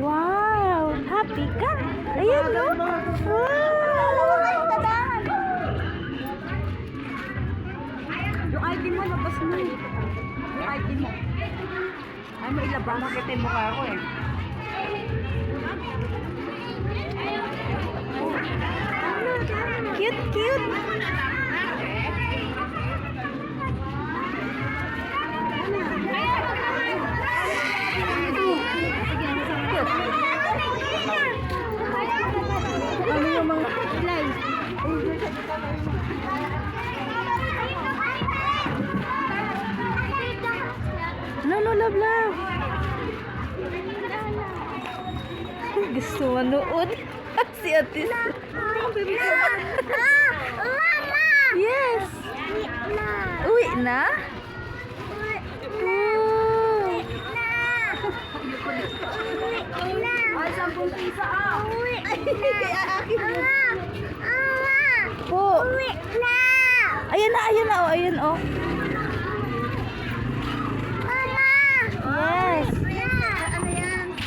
Wow! Happy ka? Ayan, no? Wow! Yung item mo, labas mo. Yung item mo. Ay, may ilabas. Makitin mo ka ako eh. Cute, cute. Ano yung mga slice? No, no, love, love. Gusto manood. Si Atis. Yes. Uwi na? Ay, 10 piso ah. Po. Ayan na, ayan na. Oh, ayan, oh. Yes.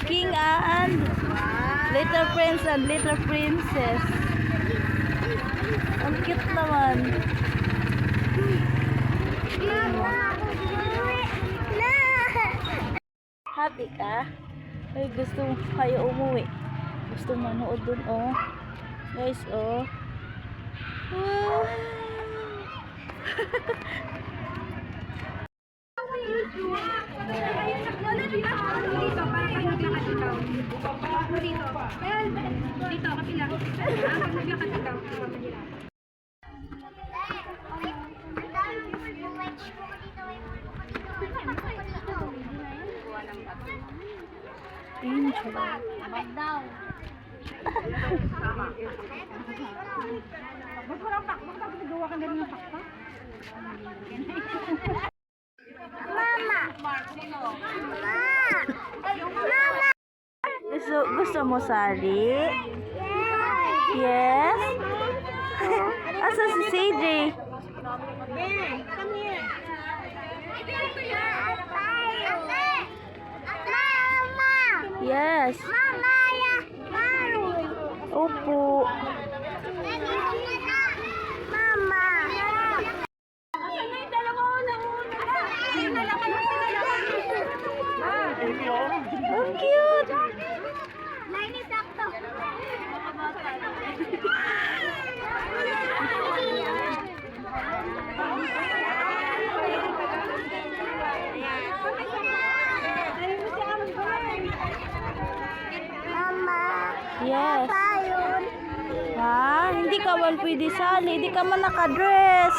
King and Little Prince and Little Princess. Ang cute naman. Happy ka? Ay, gusto kayo umuwi. Gusto manood dun, oh. Guys, oh. Wow. Dito, kapila. Naglakad Gusto mo sali? Yes? Asa si CJ? Yes. Opo. Oh, cute. Yes. Ha? Hindi ka man pwede sali. Hindi ka man nakadress.